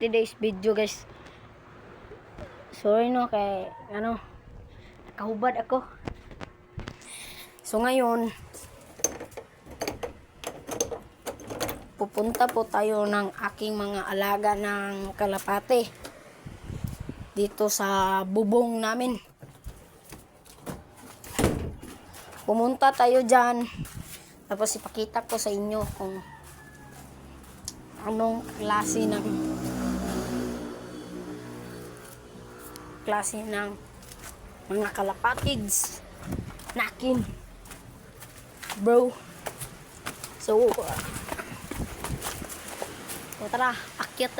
today's video guys. Sorry no kay kahubad ako. So ngayon pupunta po tayo ng aking mga alaga ng kalapate dito sa bubong namin. Pumunta tayo dyan, tapos ipakita ko sa inyo kung anong klase ng mga kalapatids nakin, bro. So tara, akyat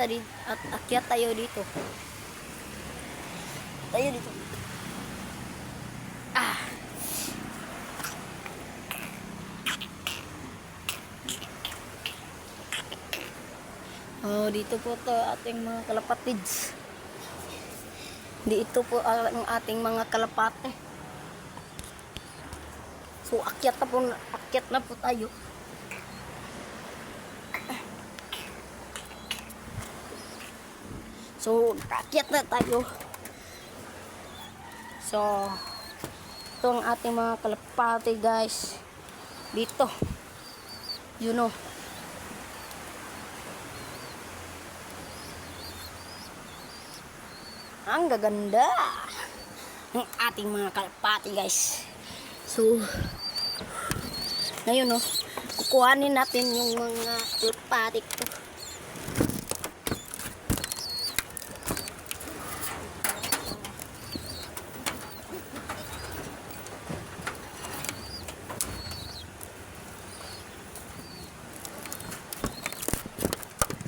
tayo dito. Dito po to ating mga kalapatids. Dito po ang ating mga kalapate. So akyat na po tayo. So akyat na tayo. So ito ang ating mga kalapate guys. Dito. You know. Ang gaganda ng ating mga kalapati guys. So ngayon kukuhanin natin yung mga kalapati ko.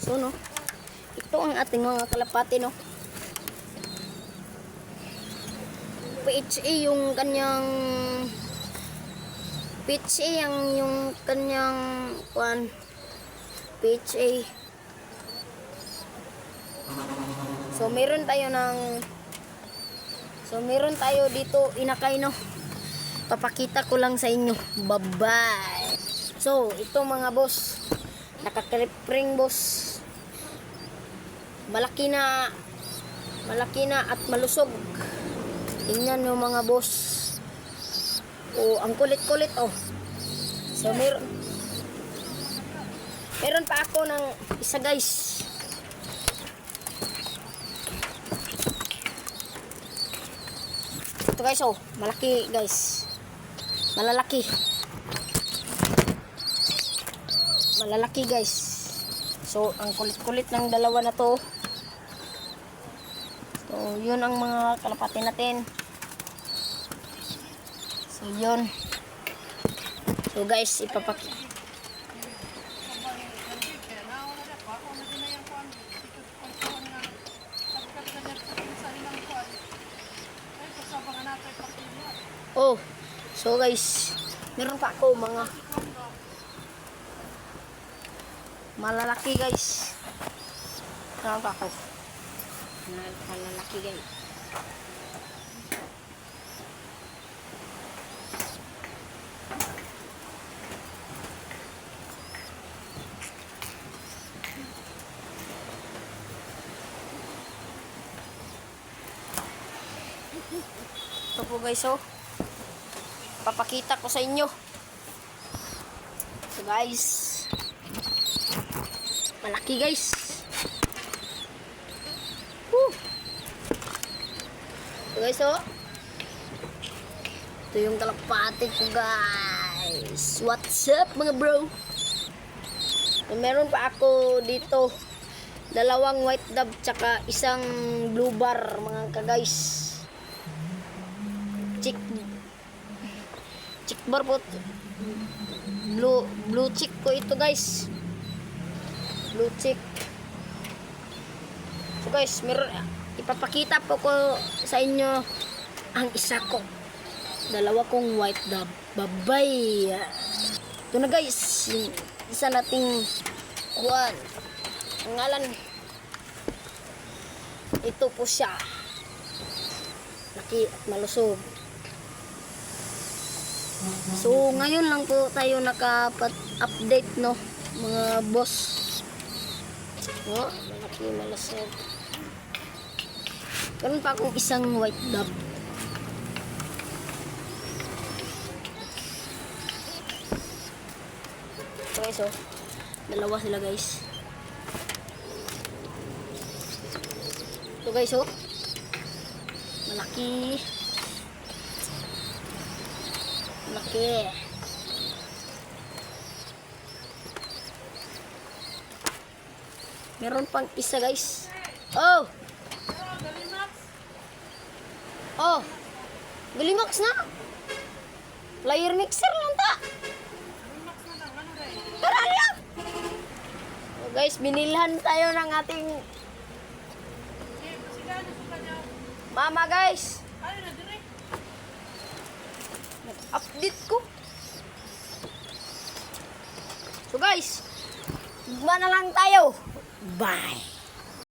So ito ang ating mga kalapati PHA yung kanyang PHA. So meron tayo dito inakay papakita ko lang sa inyo. Bye bye. So ito mga boss, nakakripring boss, malaki na at malusog. Tingnan yung mga boss. Ang kulit-kulit So meron pa ako ng isa guys. Ito guys malaki guys. Malalaki guys. So ang kulit-kulit ng dalawa na to. So yun ang mga kalapati natin. So yun. So guys, so guys, meron pa ako mga malalaki guys. Malalaki guys. Ito po guys papakita ko sa inyo. So guys, malaki guys. So guys ito yung kalapati ko guys. What's up mga bro? So, meron pa ako dito 2 white dove tsaka isang blue bar mga ka-guys. Chick bar po. Blue chick ko ito guys. Blue chick. So guys, ipapakita po ko sa inyo ang isa ko. 2 kong white dove. Bye-bye. Ito na guys, isa nating kuwan. Ang ngalan, ito po siya. Laki at malusog. So ngayon lang po tayo naka-update mga boss. malaki, malasog. Meron pa akong isang white dove. So guys, oh. Dalawa sila guys. Ito guys, oh. Malaki. Malaki. Meron pang isa guys. Oh! Oh! Galimax na! Player mixer lang ta! Tara lang! So guys, binilhan tayo ng ating mama guys. Nag-update ko. So guys, guma na lang tayo. Bye!